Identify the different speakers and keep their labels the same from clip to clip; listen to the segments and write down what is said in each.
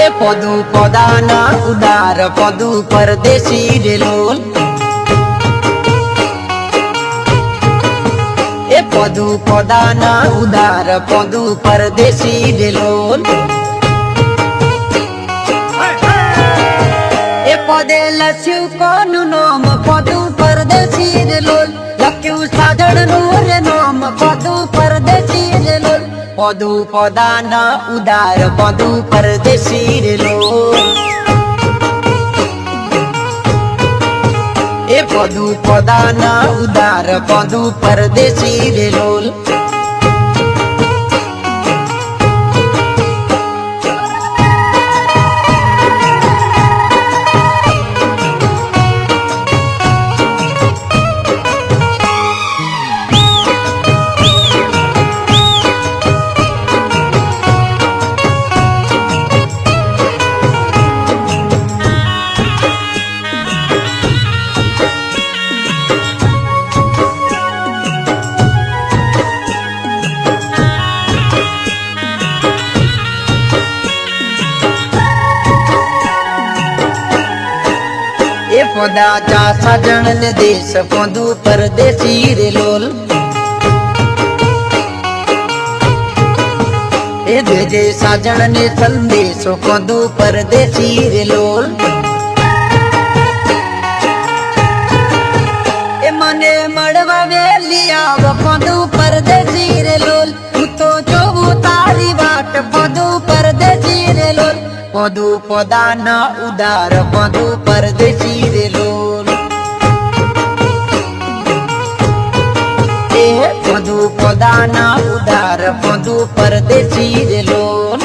Speaker 1: એ પદુ પદાના ઉદાર પદુ પરદેશી રે લોલ એ પદુ પદાના ઉદાર પદુ પરદેશી રે લોલ એ પદે લસ્યું કોનું નામ પદુ પરદેશી રે લોલ લખ્યું સાધણનું રે નામ પદુ પરદેશી રે લોલ પદુ પદાના ઉદાર પદુ પરદેશી રે લોલ એ પદુ પદાના ઉદાર પદુ પરદેશી રે લોલ એ પદાચા સાજણ ને દેશ પદુ પરદેશી રે લોલ એ દેજે સાજણ ને સંદેશો પદુ પરદેશી રે લોલ એ મને મળવા વેલી આવ પદુ પરદેશી રે લોલ હું તો જોઉં તારી વાટ પદુ પરદેશી રે લોલ પદુ પદાના ઉદાર પદુ પરદેશી રે લોલ એ પદુ પદાના ઉદાર પદુ પરદેશી રે લોલ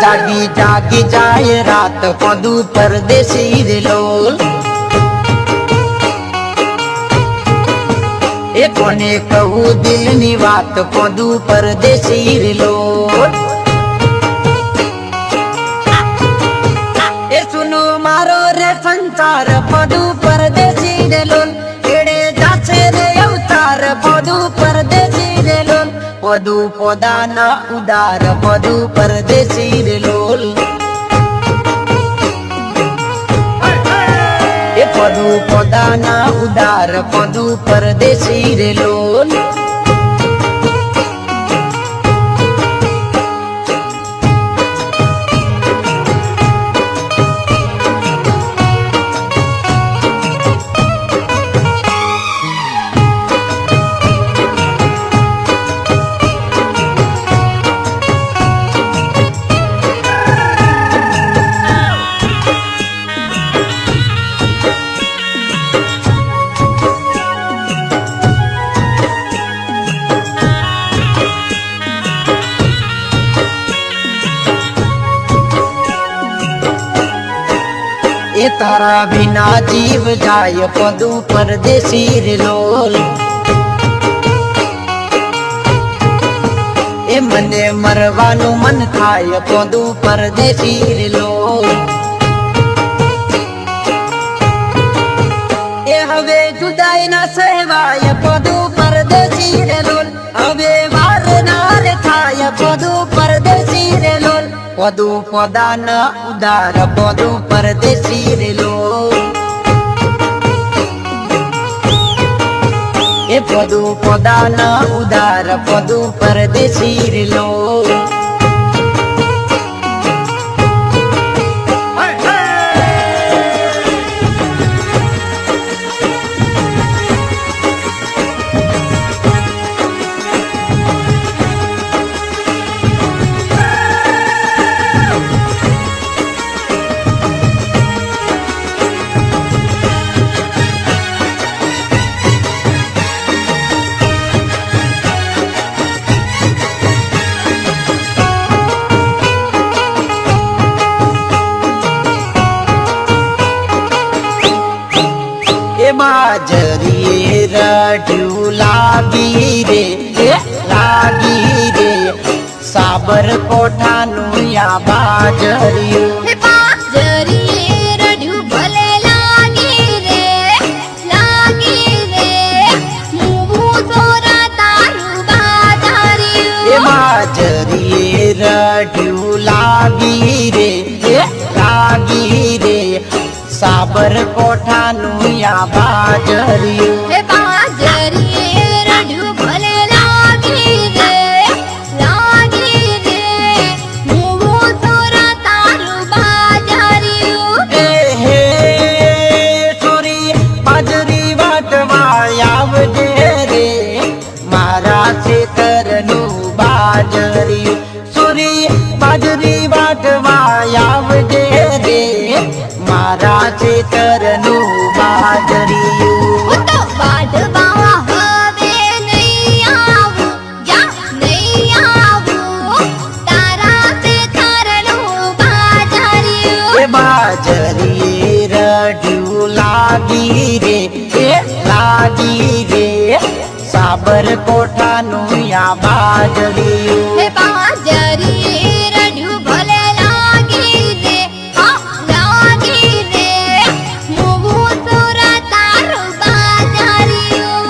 Speaker 1: जागी जागी जाए रात पदु परदेशी रे लोल ए कोने कहूँ दिल नी बात पदु परदेशी रे लोल ए सुनो मारो रे संसार पदु परदेशी रे लोल एड़े जासे रे अवतार पदु परदेशी रे लोल पदु पदाना उदार पदु परदेशी रे लोल ए पदु पदाना उदार पदु परदेशी रे लोल ए तारा बिना जीव जाय पदु परदेशी रे लोल ए मने मरवानु मन थाय पदु परदेशी रे लोल ए हवे जुदाई ना सहवाय पदु परदेशी रे लोल हवे वार ना रे थाय पदु परदेशी रे लोल पदु पदाना उदार पदु परदेशी रे लोल ए पदु पदाना उदार पदु परदेशी रे लोल એ બાજરીએ રઢ્યું લાગી રે સાબરકોઠાનું યા બાજરિયું
Speaker 2: બાજરીએ રઢ્યું ભલે લાગી રે મુવું સોરા તારું બાજરિયું
Speaker 1: એ બાજરીએ રઢ્યું લાગી રે સાબરકોઠાનું યા બાજરિયું
Speaker 2: બાજરીએ રઢ્યું ભલે લાગી રે મુવું સોરા તારું બાજરિયું
Speaker 1: હે છોરી બાજરી વાટવા આવજે રે મારા ખેતરનું બાજરિયું છોરી બાજરી વાટવા આવજે રે મારા ખેતરનું બાજરિયું
Speaker 2: તો વાઢવા હવે નહીં આવું નહીં આવું તારા ખેતરનું બાજરિયું
Speaker 1: એ બાજરીએ રઢ્યું લાગી રે સાબરકોઠાનું યા બાજરિયું
Speaker 2: બાજરીએ રઢ્યું ભલે લાગી રે મુવું સોરા તારું બાજરિયું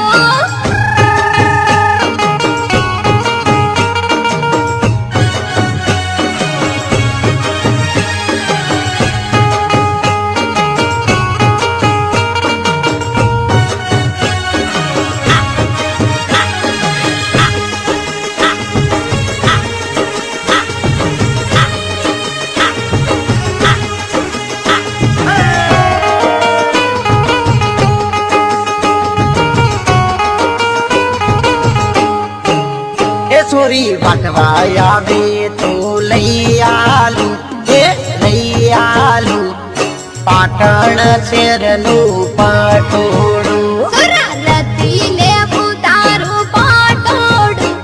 Speaker 1: એ છોરી વાટવા આવે તો લઈ આલું પાટણ શેરનું પટોળું
Speaker 2: સુરતી લેવું તારું પાટોડું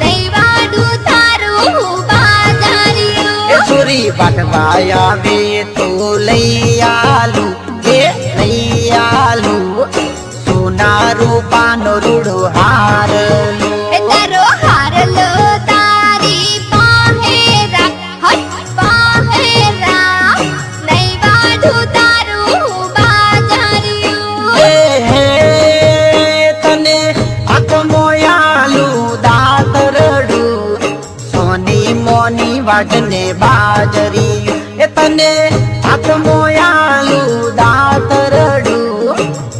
Speaker 2: નહીં વાડું તારું બાજરિયું
Speaker 1: એ છોરી વાટવા આવે તો લઈ આલું સોના રૂપાનો રૂડો હારલું
Speaker 2: તારો હારલો તારી પાહેરા નહીં વાડું તારું બાજરિયું
Speaker 1: હે તને આત્મોયાલું દાતરડું સોની મોની વાટને બાજરી એ તને આત્મોયાલું દાતરડું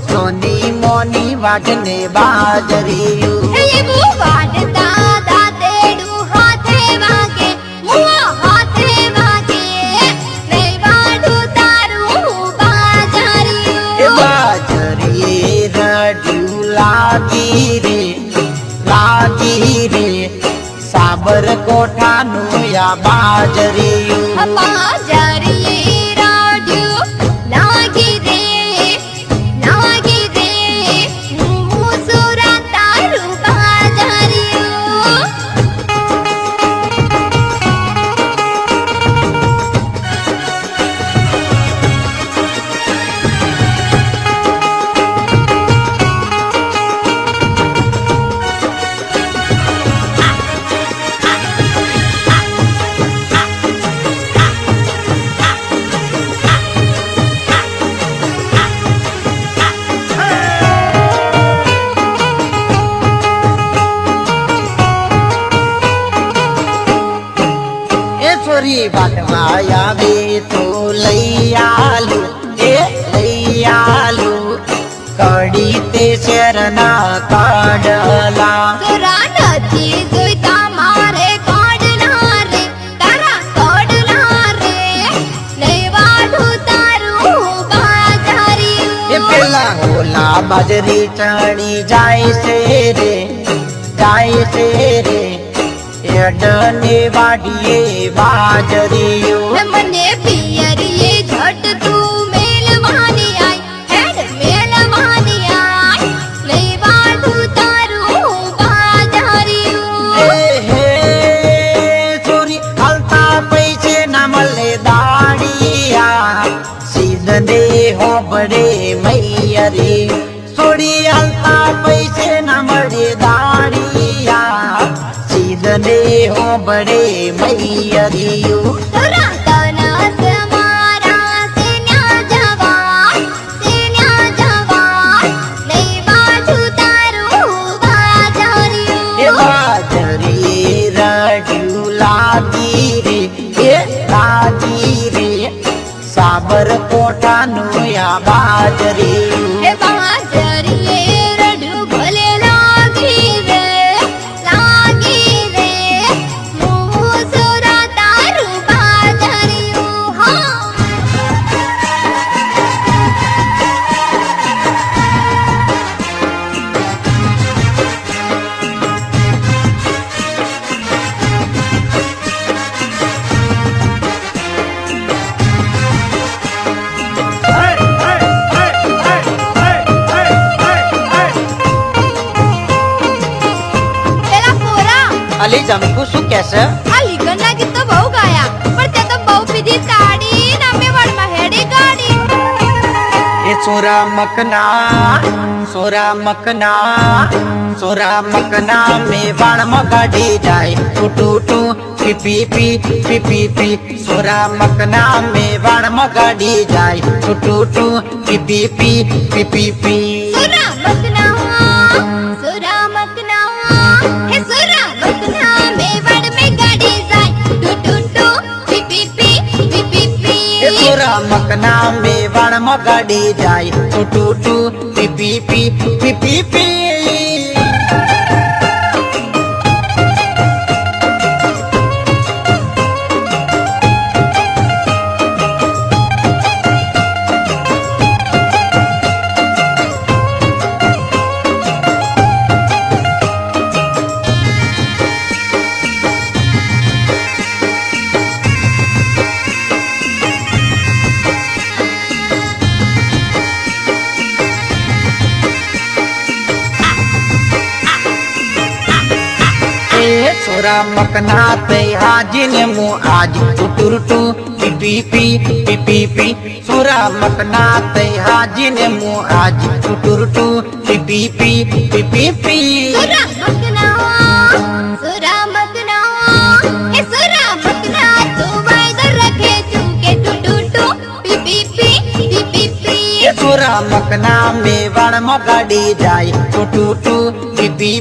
Speaker 1: સોની મોની વાટને બાજરિયું
Speaker 2: એવું વાડતા દાતેડું હાથે વાગે મુવા હાથે વાગે નહીં વાડું તારું બાજરિયું
Speaker 1: એ બાજરીએ રઢ્યું લાગી રે સાબરકોઠાનું યા બાજરિયું
Speaker 2: બાજરીએ રઢ્યું લાગી રે મુવું સોરા તારું બાજરિયું
Speaker 1: એ છોરી વાટવા આવે તો લઈ આલું કડી તે શેરના કાઢલા
Speaker 2: સુરા નથી જોઈતા મારે કોડલા રે તારા કોડલા રે નહીં વાડું તારું બાજરિયું
Speaker 1: એ પેલા ઓલા બાજરી ચણી જાય છે રે એડને વાડીએ બાજરિયું
Speaker 2: મને પિયરીએ ઝટ તું મેલવાની આય હેડ મેલવાની આય લઈ વાડું તારું બાજરિયું
Speaker 1: હે છોરી હાલતા પૈસે ના મળે દાડિયા સીધને હોબડે મૈયા રે છોડી હાલતા પૈસે ના મળે દાડિયા સીધને હોબડે મૈયા રે
Speaker 2: તોરા તનસ મારા સેન્યા જવા લઈ બાજુ તારું બાજરિયું
Speaker 1: એ બાજરી રડ્યું લાગી રે એ લાગી રે સાબરકોઠાનું આ બાજરી
Speaker 2: હે બાજરીએ રડ્યું ભલે લાગી રે મું સુરા તારું બાજરિયું હા પેલા પોરા
Speaker 1: અલી જમકુ શું કહેશે
Speaker 2: આ લીગનના ગીત તો બહુ ગાયા પણ તે તો બહુ પીધી તાડી ના મે વડમાં હેડી ગાડી
Speaker 1: એ સોરા મકના મેવાડમાં ગાડી જાય ટૂટું પી સોરા મકના મેવાડમાં ગાડી જાય ટૂટું પી
Speaker 2: સુરા મકના હે સુરા મકના મેવાડ મે ગાડી જાય ટુ પી
Speaker 1: એ સોરા મકના મેવાડમાં ગાડી જાય ટૂટું પી સોરા મકના તે હાજી ને મુ આજ ટૂટું પી સોરા મકના તે હાજી ને મુ આજ ટૂટું પી
Speaker 2: સુરા મકના હે સુરા મકના તું વાયદો રખે તું કે ટુ પી
Speaker 1: એ સોરા મકના મેવાડમાં ગાડી જાય ટૂટું પી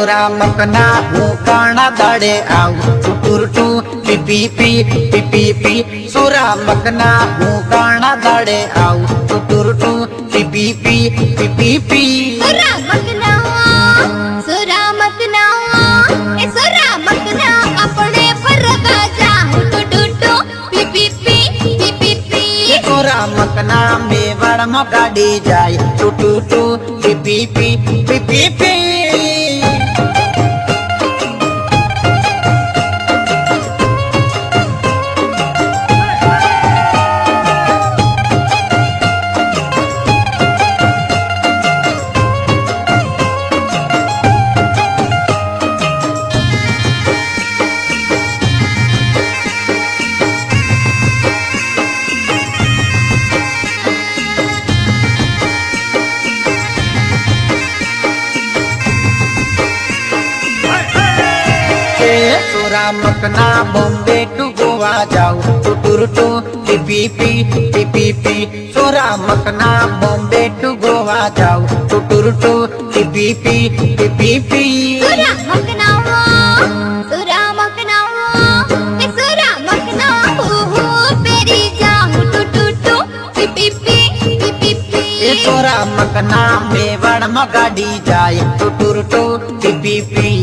Speaker 1: સોરા મકના હું કાણા દાડે આવું ટૂટું પી સોરા મકના હું કાણા દાડે આવું ટૂટું પી
Speaker 2: સુરા મકના એ સુરા મકના આપણે ફરવા જાઉં ટુ પી
Speaker 1: સોરા મકના મેવાડમાં ગાડી જાય ટૂટું પી સોરા મકના બોમ્બે ટુ ગોવા જાઉં ટૂટું પી સોરા મકના બોમ્બે ટુ ગોવા જાઉં ટૂટું પી
Speaker 2: સુરા મકના પેરી જાઉં ટુ
Speaker 1: એ સોરા મકના મેવાડમાં ગાડી જાય ટૂટું પી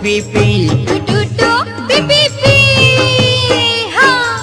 Speaker 1: પી પી
Speaker 2: ટુ ટુ ટુ પી પી પી હા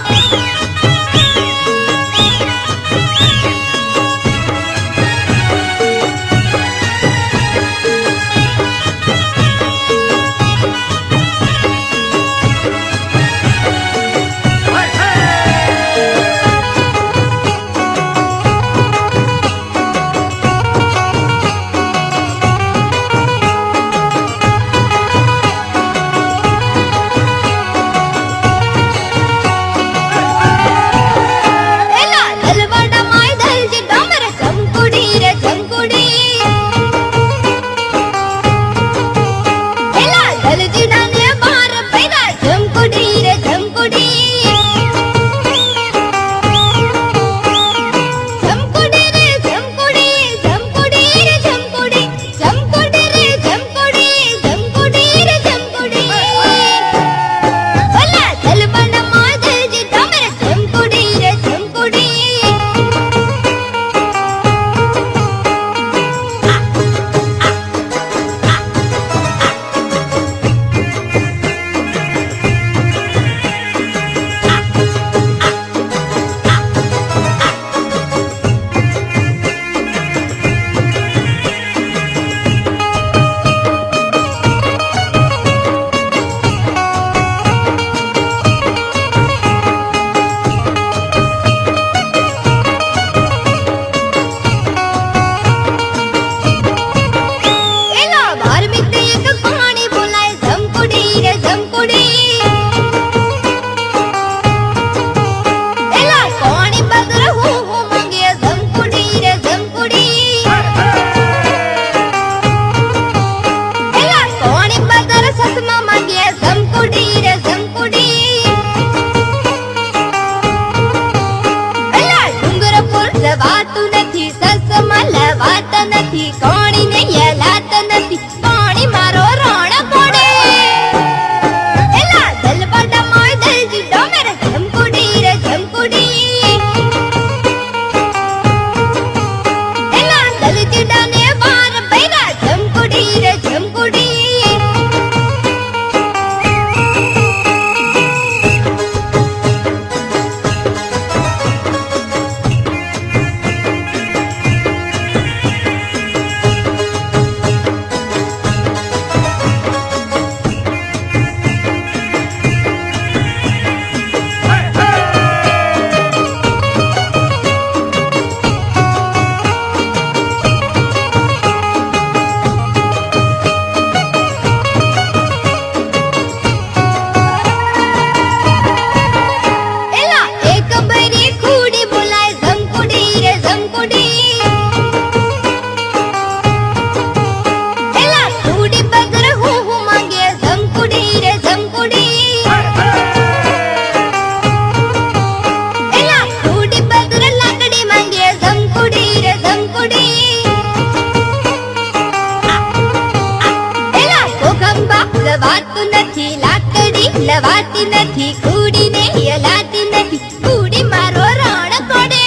Speaker 2: લવાતી નથી કુડી ને હલાતી નથી કુડી મારો રણ કોડે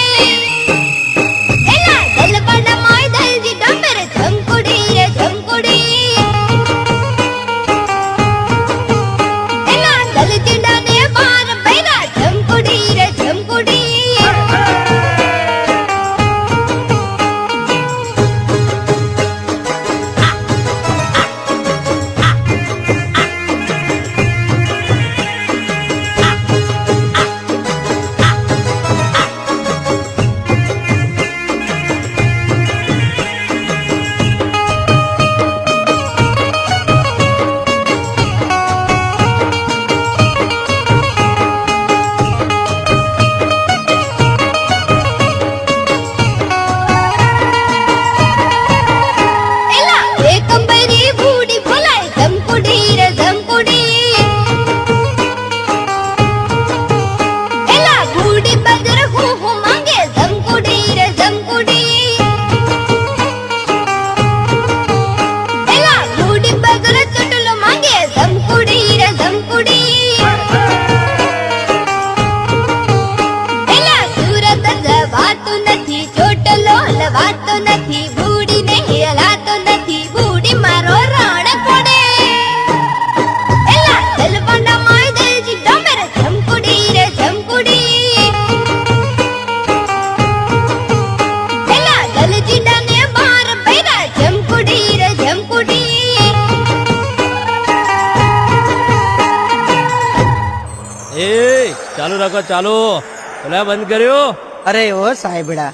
Speaker 2: એલા દલબડા મોય દલજી ડમર ઝમકુડી રે ઝમકુડી એલા દલજી ડાને બાર બૈરા ઝમકુડી રે ઝમકુડી
Speaker 3: એ ચાલુ રાખો ચાલુ. પેલા બંધ કર્યો.
Speaker 1: અરે ઓ સાહેબડા